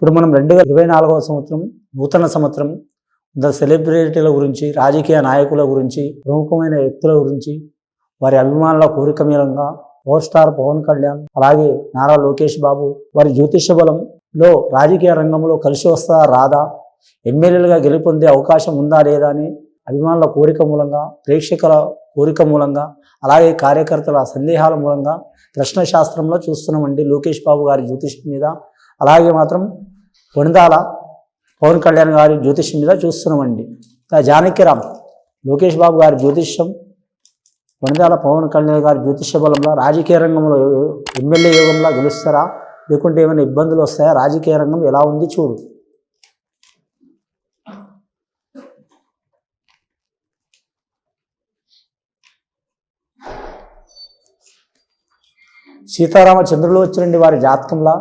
ఇప్పుడు మనం 2024వ సంవత్సరం నూతన సంవత్సరం సెలబ్రిటీల గురించి, రాజకీయ నాయకుల గురించి, ప్రముఖమైన వ్యక్తుల గురించి, వారి అభిమానుల కోరిక మేరంగా పవర్ స్టార్ పవన్ కళ్యాణ్, అలాగే నారా లోకేష్ బాబు వారి జ్యోతిష బలంలో రాజకీయ రంగంలో కలిసి వస్తారా రాదా, ఎమ్మెల్యేలుగా గెలుపొందే అవకాశం ఉందా లేదా అని అభిమానుల కోరిక మూలంగా, ప్రేక్షకుల కోరిక మూలంగా, అలాగే కార్యకర్తల సందేహాల మూలంగా ప్రశ్న శాస్త్రంలో చూస్తున్నామండి లోకేష్ బాబు గారి జ్యోతిషం మీద, అలాగే మాత్రం కొణిదాల పవన్ కళ్యాణ్ గారి జ్యోతిష్యం మీద చూస్తున్నామండి. జానకిరామ్ లోకేష్ బాబు గారి జ్యోతిష్యం, కొణిదాల పవన్ కళ్యాణ్ గారి జ్యోతిష్య బలంలో రాజకీయ రంగంలో ఎమ్మెల్యే యోగంలో గెలుస్తారా, లేకుంటే ఏమైనా ఇబ్బందులు వస్తాయా, రాజకీయ రంగం ఎలా ఉంది చూడు. సీతారామ చంద్రులు వచ్చినండి వారి జాతకంలా.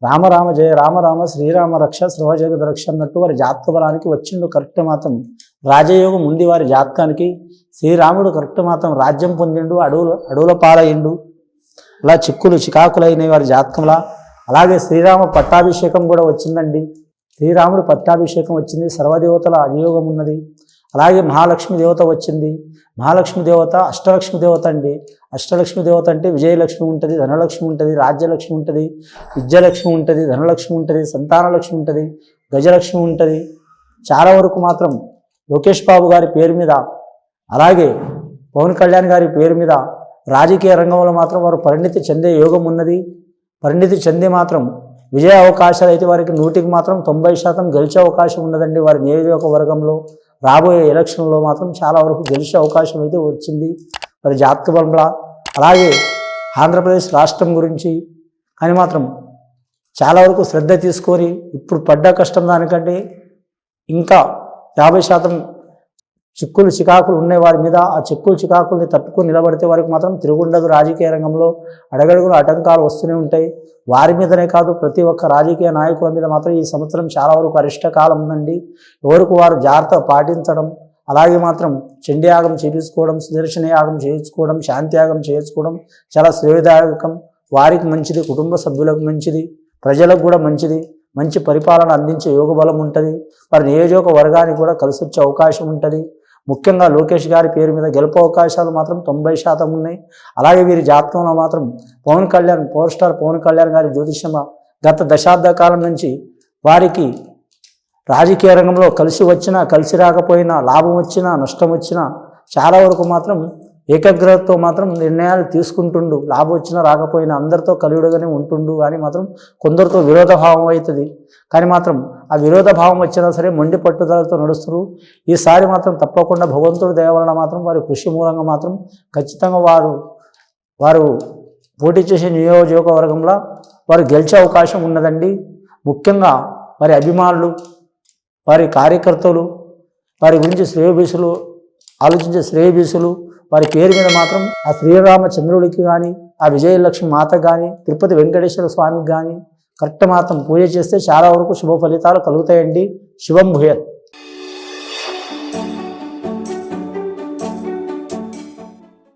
రామరామ జయ రామరామ శ్రీరామ రక్ష సర్వజగద రక్ష అన్నట్టు వారి జాతక బలానికి వచ్చిండు కరెక్ట్ మాత్రం రాజయోగం ఉంది వారి జాతకానికి. శ్రీరాముడు కరెక్ట్ మాత్రం రాజ్యం పొందిండు, అడవుల పాలయ్యిండు, అలా చిక్కులు చికాకులైనవి వారి జాతకంలా. అలాగే శ్రీరామ పట్టాభిషేకం కూడా వచ్చిందండి. శ్రీరాముడు పట్టాభిషేకం వచ్చింది, సర్వదేవతల అధియోగం ఉన్నది. అలాగే మహాలక్ష్మి దేవత వచ్చింది. మహాలక్ష్మి దేవత అష్టలక్ష్మి దేవత అండి. అష్టలక్ష్మి దేవత అంటే విజయలక్ష్మి ఉంటుంది, ధనలక్ష్మి ఉంటుంది, రాజ్యలక్ష్మి ఉంటుంది, విద్యలక్ష్మి ఉంటుంది, ధనలక్ష్మి ఉంటుంది, సంతానలక్ష్మి ఉంటుంది, గజలక్ష్మి ఉంటుంది. చాలా వరకు మాత్రం లోకేష్ బాబు గారి పేరు మీద, అలాగే పవన్ కళ్యాణ్ గారి పేరు మీద రాజకీయ రంగంలో మాత్రం వారు పరిణితి చెందే యోగం ఉన్నది. పరిణితి చెందే మాత్రం విజయ అవకాశాలు అయితే వారికి 100కి మాత్రం 90% గెలిచే అవకాశం ఉన్నదండి. వారి నియోజకవర్గంలో రాబోయే ఎలక్షన్లో మాత్రం చాలా వరకు గెలిచే అవకాశం అయితే వచ్చింది వారి జాతక బలంలా. అలాగే ఆంధ్రప్రదేశ్ రాష్ట్రం గురించి అని మాత్రం చాలా వరకు శ్రద్ధ తీసుకొని ఇప్పుడు పడ్డ కష్టం దానికంటే ఇంకా 50% చిక్కులు చికాకులు ఉన్నాయి వారి మీద. ఆ చిక్కులు చికాకుల్ని తట్టుకొని నిలబడితే వారికి మాత్రం తిరుగుండదు. రాజకీయ రంగంలో అడగడుగులు ఆటంకాలు వస్తూనే ఉంటాయి. వారి మీదనే కాదు, ప్రతి ఒక్క రాజకీయ నాయకుల మీద మాత్రం ఈ సంవత్సరం చాలా వరకు అరిష్టకాలం ఉందండి. ఎవరికి వారు జాగ్రత్త పాటించడం, అలాగే మాత్రం చండీయాగం చేయించుకోవడం, సుదర్శన యాగం చేయించుకోవడం, శాంతి యాగం చేయించుకోవడం చాలా శ్రేయదాయకం. వారికి మంచిది, కుటుంబ సభ్యులకు మంచిది, ప్రజలకు కూడా మంచిది. మంచి పరిపాలన అందించే యోగ బలం ఉంటుంది. వారి నియోజకవర్గానికి కూడా కలిసి వచ్చే అవకాశం ఉంటుంది. ముఖ్యంగా లోకేష్ గారి పేరు మీద గెలుపు అవకాశాలు మాత్రం 90% ఉన్నాయి. అలాగే వీరి జాతకంలో మాత్రం పవన్ కళ్యాణ్, పవర్ స్టార్ పవన్ కళ్యాణ్ గారి జ్యోతిష్యం గత దశాబ్ద కాలం నుంచి వారికి రాజకీయ రంగంలో కలిసి వచ్చినా, కలిసి రాకపోయినా, లాభం వచ్చినా, నష్టం వచ్చినా చాలా వరకు మాత్రం ఏకాగ్రతతో మాత్రం నిర్ణయాలు తీసుకుంటుండు. లాభం వచ్చినా రాకపోయినా అందరితో కలియుడుగానే ఉంటుండు. కానీ మాత్రం కొందరితో విరోధభావం అవుతుంది. కానీ మాత్రం ఆ విరోధభావం వచ్చినా సరే మొండి పట్టుదలతో నడుస్తారు. ఈసారి మాత్రం తప్పకుండా భగవంతుడి దయ వలన మాత్రం వారి కృషి మూలంగా మాత్రం ఖచ్చితంగా వారు పోటీ చేసే నియోజకవర్గంలో వారు గెలిచే అవకాశం ఉన్నదండి. ముఖ్యంగా వారి అభిమానులు, వారి కార్యకర్తలు, వారి గురించి శ్రేయోభిసులు ఆలోచించే శ్రేయోభిసులు వారి పేరు మీద మాత్రం ఆ శ్రీరామచంద్రుడికి కానీ, ఆ విజయలక్ష్మి మాతకు కానీ, తిరుపతి వెంకటేశ్వర స్వామికి కానీ కరెక్ట్ మాత్రం పూజ చేస్తే చాలా వరకు శుభ ఫలితాలు కలుగుతాయండి. శుభం భూయత్.